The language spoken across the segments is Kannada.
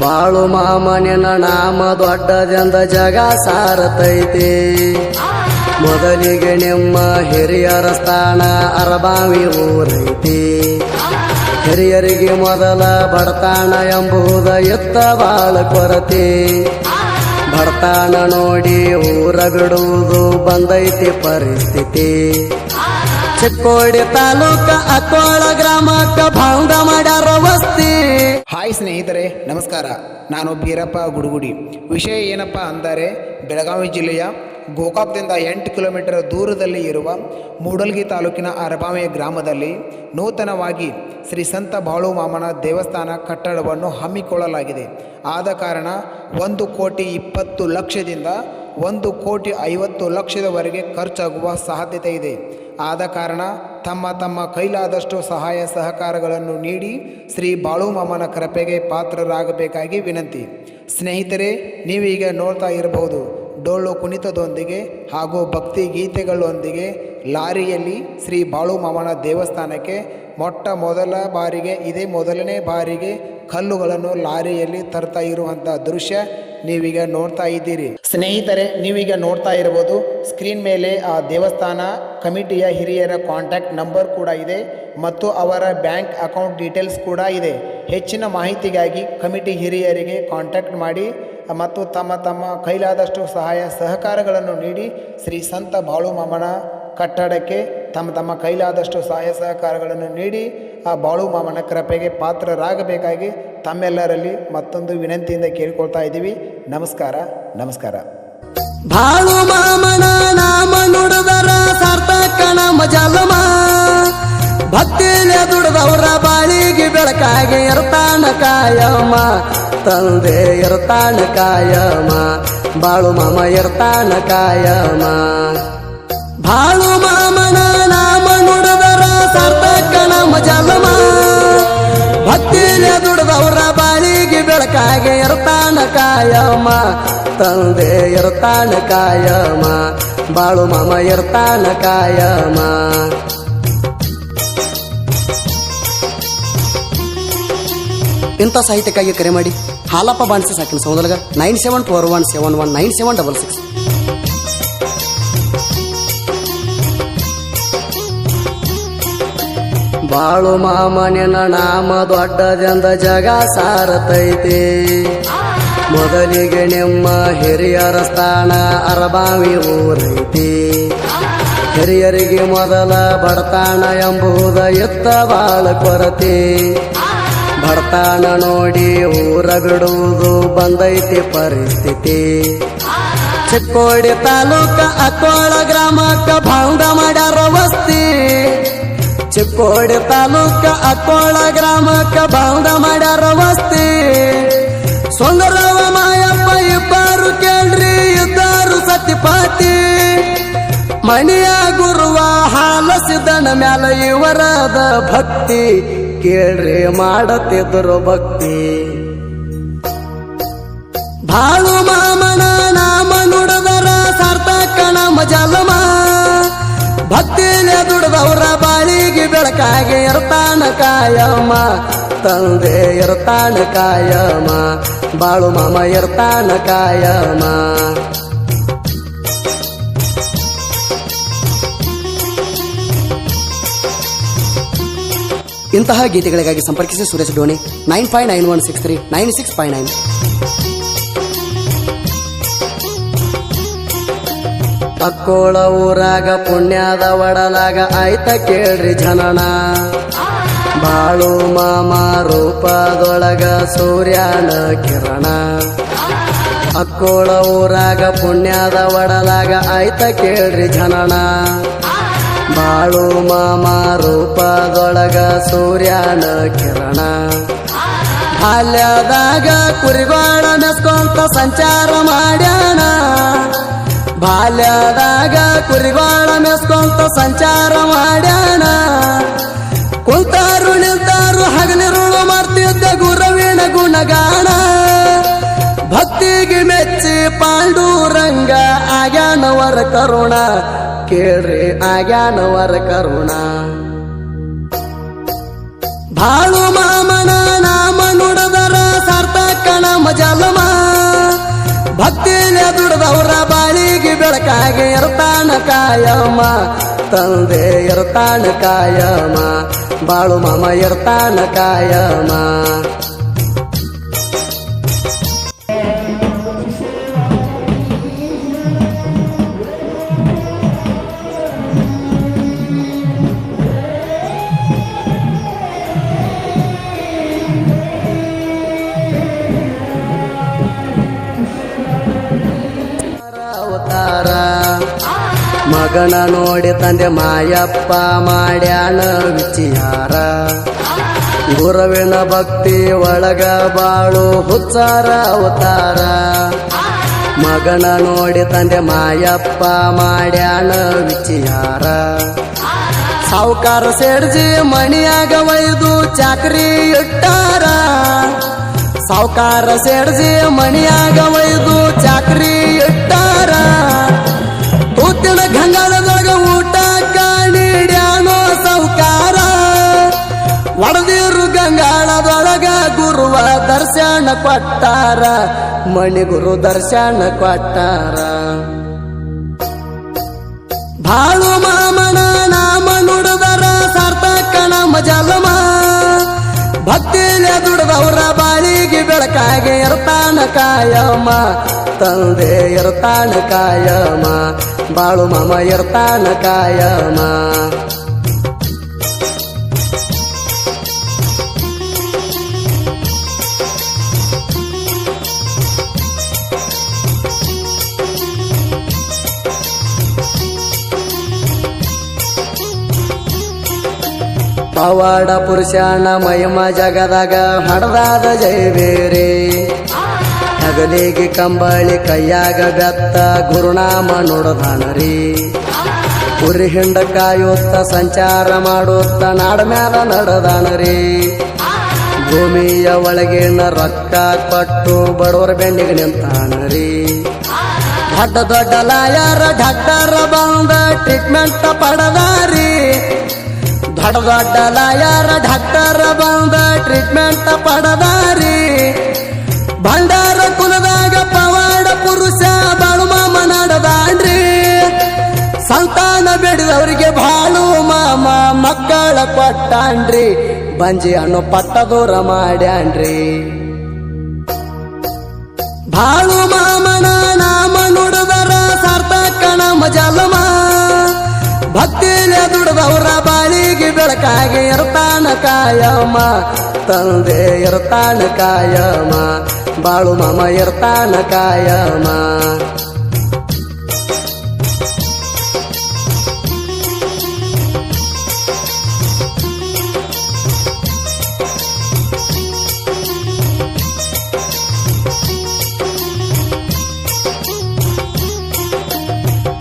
ಬಾಳು ಮಾಮನಿನ ನಾಮ ದೊಡ್ಡದೆಂದ ಜಗ ಸಾರತೈತಿ. ಮೊದಲಿಗೆ ನಿಮ್ಮ ಹಿರಿಯರ ಸ್ಥಾನ ಅರಬಾವಿ ಊರೈತಿ. ಹಿರಿಯರಿಗೆ ಮೊದಲ ಬಡತಾಣ ಎಂಬುದ ಎತ್ತ ಬಾಳ ಕೊರತೆ. ಬಡತಾಣ ನೋಡಿ ಊರ ಬಿಡುವುದು ಬಂದೈತಿ ಪರಿಸ್ಥಿತಿ. ಚಿಕ್ಕೋಡಿ ತಾಲೂಕ ಅಕ್ಕೋಳ ಗ್ರಾಮಕ್ಕ ಭಂಗ ಮಾಡ್ಯಾರ ವಸ್ತಿ. ಹಾಯ್ ಸ್ನೇಹಿತರೆ, ನಮಸ್ಕಾರ. ನಾನು ಬೀರಪ್ಪ ಗುಡುಗುಡಿ. ವಿಷಯ ಏನಪ್ಪ ಅಂದರೆ, ಬೆಳಗಾವಿ ಜಿಲ್ಲೆಯ ಗೋಕಾಕ್ದಿಂದ 8 ಕಿಲೋಮೀಟರ್ ದೂರದಲ್ಲಿ ಇರುವ ಮೂಡಲ್ಗಿ ತಾಲೂಕಿನ ಅರಬಾವಿ ಗ್ರಾಮದಲ್ಲಿ ನೂತನವಾಗಿ ಶ್ರೀ ಸಂತ ಬಾಳು ಮಾಮನ ದೇವಸ್ಥಾನ ಕಟ್ಟಡವನ್ನು ಹಮ್ಮಿಕೊಳ್ಳಲಾಗಿದೆ. ಆದ ಕಾರಣ 1,20,00,000ದಿಂದ 1,50,00,000ವರೆಗೆ ಖರ್ಚಾಗುವ ಸಾಧ್ಯತೆ ಇದೆ. ಆದ ಕಾರಣ ತಮ್ಮ ಕೈಲಾದಷ್ಟು ಸಹಾಯ ಸಹಕಾರಗಳನ್ನು ನೀಡಿ ಶ್ರೀ ಬಾಳು ಮಾಮನ ಕೃಪೆಗೆ ಪಾತ್ರರಾಗಬೇಕಾಗಿ ವಿನಂತಿ. ಸ್ನೇಹಿತರೆ, ನೀವೀಗ ನೋಡ್ತಾ ಇರಬಹುದು, ಡೊಳ್ಳು ಕುಣಿತದೊಂದಿಗೆ ಹಾಗೂ ಭಕ್ತಿ ಗೀತೆಗಳೊಂದಿಗೆ ಲಾರಿಯಲ್ಲಿ ಶ್ರೀ ಬಾಳು ಮಾಮನ ದೇವಸ್ಥಾನಕ್ಕೆ ಮೊದಲನೇ ಬಾರಿಗೆ ಕಲ್ಲುಗಳನ್ನು ಲಾರಿಯಲ್ಲಿ ತರ್ತಾ ಇರುವಂಥ ದೃಶ್ಯ ನೀವೀಗ ನೋಡ್ತಾ ಇದ್ದೀರಿ. ಸ್ನೇಹಿತರೆ, ನೀವೀಗ ನೋಡ್ತಾ ಇರಬಹುದು ಸ್ಕ್ರೀನ್ ಮೇಲೆ ಆ ದೇವಸ್ಥಾನ ಕಮಿಟಿಯ ಹಿರಿಯರ ಕಾಂಟ್ಯಾಕ್ಟ್ ನಂಬರ್ ಕೂಡ ಇದೆ ಮತ್ತು ಅವರ ಬ್ಯಾಂಕ್ ಅಕೌಂಟ್ ಡೀಟೇಲ್ಸ್ ಕೂಡ ಇದೆ. ಹೆಚ್ಚಿನ ಮಾಹಿತಿಗಾಗಿ ಕಮಿಟಿ ಹಿರಿಯರಿಗೆ ಕಾಂಟ್ಯಾಕ್ಟ್ ಮಾಡಿ ಮತ್ತು ತಮ್ಮ ಕೈಲಾದಷ್ಟು ಸಹಾಯ ಸಹಕಾರಗಳನ್ನು ನೀಡಿ ಶ್ರೀ ಸಂತ ಬಾಳು ಮಾಮನ ಕಟ್ಟಡಕ್ಕೆ ತಮ್ಮ ಕೈಲಾದಷ್ಟು ಸಹಾಯ ಸಹಕಾರಗಳನ್ನು ನೀಡಿ ಆ ಬಾಳು ಮಾಮನ ಕೃಪೆಗೆ ಪಾತ್ರರಾಗಬೇಕಾಗಿ ತಮ್ಮೆಲ್ಲರಲ್ಲಿ ಮತ್ತೊಂದು ವಿನಂತಿಯಿಂದ ಕೇಳಿಕೊಳ್ತಾ ಇದ್ದೀವಿ. ನಮಸ್ಕಾರ. ಬಾಳು ಮಾಮನ ನಾಮ ನುಡಿದರ ಸಾರ್ಥಕ ನಮ್ಮ ಜನ್ಮ. ಭಕ್ತಿಲೆ ದುಡಿದವರ ಬಾಳಿಗೆ ಬೆಳಕಾಗಿ ಇರ್ತಾನ ಕಾಯಮ. ತಂದೆ ಇರ್ತಾನ ಕಾಯಮ, ಬಾಳು ಮಾಮ ಇರ್ತಾನ ಕಾಯಮ. ಬಾಳು ಮಾಮನ ನಾಮ ನುಡಿದರ ಸಾರ್ಥಕ ನಮ್ಮ ಜನ್ಮ. ಭಕ್ತಿಲೆ ದುಡಿದವರ ಬಾಳಿಗೆ ಬೆಳಕಾಗಿ ಇರ್ತಾನ ಕಾಯಮ. ತಂದೆ ಇರ್ತಾನ ಕಾಯಮ, ಬಾಳು ಮಾಮ ಇರ್ತಾನ ಕಾಯಮ. ಇಂಥ ಸಾಹಿತ್ಯಕ್ಕಾಗಿ ಕರೆ ಮಾಡಿ ಹಾಲಪ್ಪ ಬಾಣಿಸಿ ಸಾಕಿನ ಸಮುದ್ರಗ 9741719766. ಬಾಳು ಮಾಮನಿನ ನಾಮ ದೊಡ್ಡದೆಂದ ಜಗ ಸಾರತೈತಿ. ಮೊದಲಿಗೆ ನಿಮ್ಮ ಹಿರಿಯರ ಸ್ಥಾನ ಅರಬಾವಿ ಊರೈತಿ. ಹಿರಿಯರಿಗೆ ಮೊದಲ ಬಡತಾಣ ಎಂಬುದ ಎತ್ತ ಬಾಳ ಕೊರತೆ. ಬಡತಾಣ ನೋಡಿ ಊರ ಬಿಡುವುದು ಬಂದೈತಿ ಪರಿಸ್ಥಿತಿ. ಚಿಕ್ಕೋಡಿ ತಾಲೂಕ ಅಕ್ಕೋಳ ಗ್ರಾಮಕ್ಕ ಭಂಗ ಮಾಡ್ಯಾರ ವಸ್ತಿ. ಚಿಕ್ಕೋಡಿ ತಾಲೂಕ ಅಕ್ಕೋಳ ಗ್ರಾಮಕ್ಕ ಭಂಗ ಮಾಡ್ಯಾರ ವಸ್ತಿ. ಸೊಂಗರವ ಮಾಯಪ್ಪ ಇಬ್ಬರು ಕೇಳ್ರಿ ಇದ್ದಾರು ಸತಿಪಾತಿ. ಮಣಿಯ ಗುರುವ ಹಾಲಸಿದನ ಮ್ಯಾಲ ಇವರದ ಭಕ್ತಿ. ಕೇಳ್ರಿ ಮಾಡತಿದ್ರು ಭಕ್ತಿ. ಬಾಳು ಮಾಮನ ನಾಮ ನುಡಿದರ ಸಾರ್ಥಕ ನಮ್ಮ ಜನ್ಮ. ಭಕ್ತಿಲೆ ದುಡಿದವರ ಬಾಳಿಗೆ ಬೆಳಕಾಗಿ ಇರ್ತಾನ ಕಾಯಮ. ತಂದೆ ಇರ್ತಾನ ಕಾಯಮ, ಬಾಳು ಮಾಮ ಇರ್ತಾನ ಕಾಯಮ. ಇಂತಹ ಗೀತೆಗಳಿಗಾಗಿ ಸಂಪರ್ಕಿಸಿ ಸುರೇಶ್ ಡೋಣಿ 9591639659. ಅಕ್ಕೋಳ ಊರಾಗ ಪುಣ್ಯದ ಒಡಲಾಗ ಆಯ್ತ ಕೇಳ್ರಿ ಜನನ. ಬಾಳು ಮಾಮ ರೂಪದೊಳಗ ಸೂರ್ಯನ ಕಿರಣ. ಅಕ್ಕೋಳ ಊರಾಗ ಪುಣ್ಯದ ಒಡಲಾಗ ಆಯ್ತ ಕೇಳ್ರಿ ಜನನ. ಬಾಳು ಮಾಮ ರೂಪದೊಳಗ ಸೂರ್ಯನ ಕಿರಣ. ಬಾಲ್ಯದಾಗ ಕುರಿಗೋಳ ಮೆಸ್ಕೊಂತ ಸಂಚಾರ ಮಾಡ್ಯಾನ. ಬಾಲ್ಯದಾಗ ಕುರಿಗೋಳ ಮೆಸ್ಕೊಂತ ಸಂಚಾರ ಮಾಡ್ಯಾನ. ಕುಂತಾರು ನಿಲ್ತಾರು ಹಗಲಿರುಳು ಮಾಡ್ತಿದ್ದ ಗುರುವಿನ ಗುಣಗಾನ. ಭಕ್ತಿಗೆ ಮೆಚ್ಚಿ ಪಾಂಡುರಂಗ ಆಗ್ಯಾನವರ ಕರುಣ. ಕೇಳ್ರಿ ಆಗ್ಯಾನವರ ಕರುಣ. ಬಾಳು ಮಾಮನ ನಾಮ ನುಡಿದರ ಸಾರ್ಥಕ ನಮ್ಮ ಕಾಯಮ ತಂದೆ ಇರ್ತಾನ ಕಾಯಮ ಬಾಳು ಮಾಮ ಇರ್ತಾನ ಕಾಯಮ ಮಗನ ನೋಡಿ ತಂದೆ ಮಾಯಪ್ಪ ಮಾಡ್ಯಾನ ವಿಚಾರ ಗುರುವಿನ ಭಕ್ತಿ ಒಳಗ ಬಾಳು ಹುಚ್ಚಾರ ಅವತಾರ ಮಗನ ನೋಡಿ ತಂದೆ ಮಾಯಪ್ಪ ಮಾಡ್ಯಾನ ವಿಚಾರ ಸಾವುಕಾರ ಸೇಡ್ಜಿ ಮಣಿಯಾಗ ಒಯ್ದು ಚಾಕ್ರಿ ಇಟ್ಟಾರ ಸಾವುಕಾರ ಸೇಡ್ಜಿ ಮಣಿಯಾಗ ಒಯ್ದು ಚಾಕ್ರಿ ಇಟ್ಟಾರ ತೂತಿನ ಗಂಗಾಳದೊಳಗ ಊಟ ಕಾಣಿಡ್ಯಾನೋ ಸಾವುಕಾರ ಒಡದಿರು ಗಂಗಾಳದೊಳಗ ಗುರುವ ದರ್ಶನ ಕೊಟ್ಟಾರ ಮಣಿ ಗುರು ದರ್ಶನ ಕೊಟ್ಟಾರ ಬಾಳು ಮಾಮನ ನಾಮ ನುಡಿದರ ಸಾರ್ಥಕ ನಮ್ಮ ಜಲಮ ಭಕ್ತಿಲೆ ದುಡಿದವರ ಬಾಳಿಗೆ ಬೆಳಕಾಗಿ ಇರ್ತಾನ ಕಾಯಮ ತಂದೆ ಇರ್ತಾನ ಕಾಯಮ ಬಾಳು ಮಾಮ ಇರ್ತಾನ ಕಾಯಮ ಪವಾಡ ಪುರುಷನ ಮಹಿಮ ಜಗದಾಗ ಹಡದಾದ ಜೈವೇರಿ ಹಗಲಿಗೆ ಕಂಬಳಿ ಕೈಯಾಗ ಬೆತ್ತ ಗುರುನಾಮ ನುಡದಾನರಿ ಕುರಿ ಹಿಂಡ ಕಾಯುತ್ತ ಸಂಚಾರ ಮಾಡುತ್ತ ನಾಡ ಮ್ಯಾಲ ನಡೆದಾನರಿ ಭೂಮಿಯ ಒಳಗಿನ ರೊಕ್ಕ ಕೊಟ್ಟು ಬಡವರ ಬೆನ್ನಿಗೆ ನಿಂತಾನರಿ ದೊಡ್ಡ ದೊಡ್ಡ ಲಾಯರ ಡಾಕ್ಟರ್ ಬಂದ ಟ್ರೀಟ್ಮೆಂಟ್ ಪಡದಾರಿ ದೊಡ್ಡ ದೊಡ್ಡ ಲಾಯರ ಡಾಕ್ಟರ್ ಬಂದ ಟ್ರೀಟ್ಮೆಂಟ್ ಪಡದಾರಿ ಭಂಡಾರ ಕುಲದಾಗ ಪವಾಡ ಪುರುಷ ಬಾಳು ಮಾಮ ನಡೆದಾನ್ರಿ ಸಂತಾನ ಬೇಡಿದವರಿಗೆ ಬಾಳು ಮಾಮ ಮಕ್ಕಳ ಕೊಟ್ಟಾನ್ರಿ ಬಂಜಿ ಹಣ್ಣು ಪಟ್ಟ ದೂರ ಮಾಡ್ಯಾನ್ರಿ ಬಾಳು ಮಾಮನ ನಾಮ ನುಡಿದರ ಸಾರ್ಥಕ ನಮ್ಮ ಜಲಮ ಭಕ್ತಿಲೆ ದುಡಿದವರ ಬಾಳಿಗೆ ಬೆಳಕಾಗಿ ಇರ್ತಾನ ಕಾಯಮ ತಂದೆ ಇರ್ತಾನ ಕಾಯಮ ಬಾಳು ಮಾಮ ಇರ್ತಾನ ಕಾಯಮ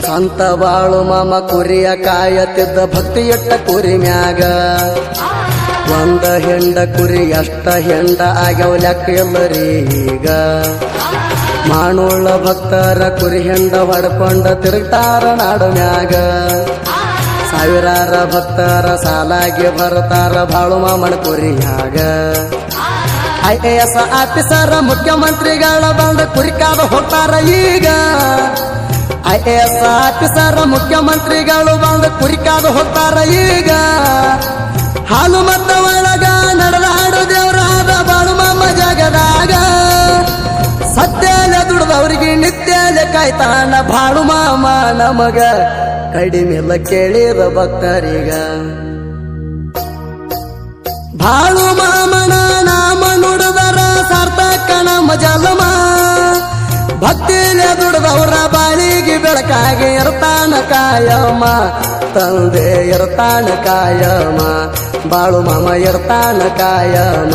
ಸಂತ ಬಾಳು ಮಾಮ ಕುರಿಯ ಕಾಯತಿದ್ದ ಭಕ್ತಿ ಇಟ್ಟ ಕುರಿ ಮ್ಯಾಗ ಒಂದ ಹೆಂಡ ಕುರಿ ಎಷ್ಟ ಹೆಂಡ ಆಗ್ಯಾವ ಲೆಕ್ಕ ಎಲ್ಲರಿ ಈಗ ಮಾನುಳ್ಳ ಭಕ್ತರ ಕುರಿ ಹೆಂಡ ಹೊಡ್ಕೊಂಡ ತಿರುಗ್ತಾರ ನಾಡು ಮ್ಯಾಗ ಸಾವಿರಾರ ಭಕ್ತರ ಸಾಲಾಗಿ ಬರ್ತಾರ ಬಾಳು ಮಾಮನ ಕುರಿಯಾಗ IAS ಆಫೀಸರ್ ಮುಖ್ಯಮಂತ್ರಿಗಳ ಬಂದ ಕುರಿ ಕಾದು ಹೋಗ್ತಾರ ಈಗ IAS ಆಫೀಸರ್ ಮುಖ್ಯಮಂತ್ರಿಗಳು ಬಂದ ಕುರಿ ಕಾದು ಹೋಗ್ತಾರ ಈಗ ಹಾಲು ಮತ್ತ ಒಳಗ ನಡೆದಾಡು ದೇವರಾದ ಬಾಳು ಮಾಮ ಜಗದಾಗ ಸತ್ಯಲೆ ದುಡ್ದವ್ರಿಗೆ ನಿತ್ಯಲೆ ಕಾಯ್ತಾನ ಬಾಳು ಮಾಮ ನಮಗ ಕಡಿಮೆಲ್ಲ ಕೇಳಿದ ಭಕ್ತರಿಗ ಬಾಳು ಮಾಮನ ನಾಮ ನುಡಿದರ ಸಾರ್ಥಕ ನಮ್ಮ ಜಲಮ ಭಕ್ತಿಲೆ ದುಡಿದವರ ಬಾಳಿಗೆ ಬೆಳಕಾಗಿ ಇರ್ತಾನ ಕಾಯಮ ತಂದೆ ಇರ್ತಾನ ಕಾಯಮ ಬಾಳು ಮಾಮ ಇರ್ತಾನ ಕಾಯಮ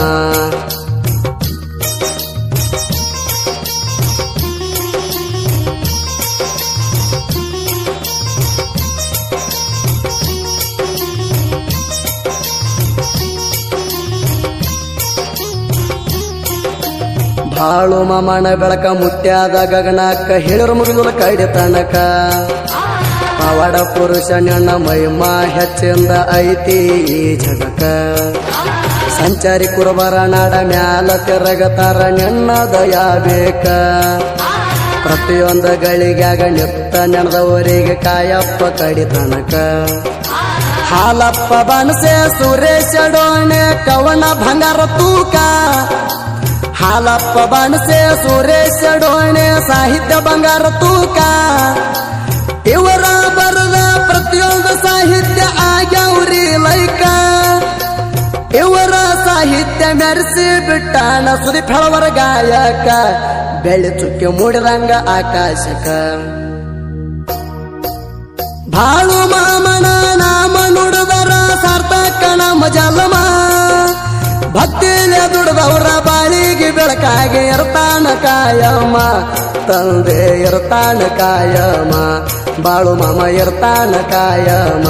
ಬಾಳು ಮಾಮನ ಬೆಳಕ ಮುತ್ಯಾದ ಗಗನಕ್ಕ ಹೇಳಿರು ಮುಗಿದುಲ ಕಡಿತನಕ ಪವಾಡ ಪುರುಷ ನನ್ನ ಮಹಿಮ ಹೆಚ್ಚಿಂದ ಐತಿ ಈ ಜಗಕ್ಕ ಸಂಚಾರಿ ಕುರುಬರ ನಾಡ ಮ್ಯಾಲ ತಿರಗತಾರ ನಿನ್ನ ದಯಾ ಬೇಕ ಪ್ರತಿಯೊಂದು ಗಳಿಗ್ಯಾಗ ನಿತ್ತ ನೆನೆದವರಿಗೆ ಕಾಯಪ್ಪ ಕಡಿತನಕ ಹಾಲಪ್ಪ ಬನಸೆ ಸುರೇಶ ಡೋಣೆ ಕವನ ಬಂಗಾರ ತೂಕ ಹಾಲಪ್ಪ ಬನಸೆ ಸುರೇಶ ಡೋಣೆ ಸಾಹಿತ್ಯ ಬಂಗಾರ ತೂಕ ಇವರ ಬರದ ಪ್ರತಿಯೊಂದು ಸಾಹಿತ್ಯ ಆಗ್ಯಾವ್ರಿ ಲೈಕ ಇವರ ಸಾಹಿತ್ಯ ಮೆರೆಸಿ ಬಿಟ್ಟಾನ ಸುದೀಪ್ ಹೆಳವರ ಗಾಯಕ ಬೆಳ್ಳಿ ಚುಕ್ಕಿ ಮೂಡಿದಂಗ ಆಕಾಶಕ ಬಾಳು ಮಾಮನ ನಾಮ ನುಡಿದರ ಸಾರ್ಥಕ ನಮ್ಮ ಜಲಮ ಭಕ್ತಿಲೆ ದುಡಿದವರ ಬಾಳಿಗೆ ಬೆಳಕಾಗಿ ಇರ್ತಾನ ಕಾಯಮ ತಂದೆ ಇರ್ತಾನ ಕಾಯಮ ಬಾಳು ಮಾಮ ಇರ್ತಾನ ಕಾಯಮ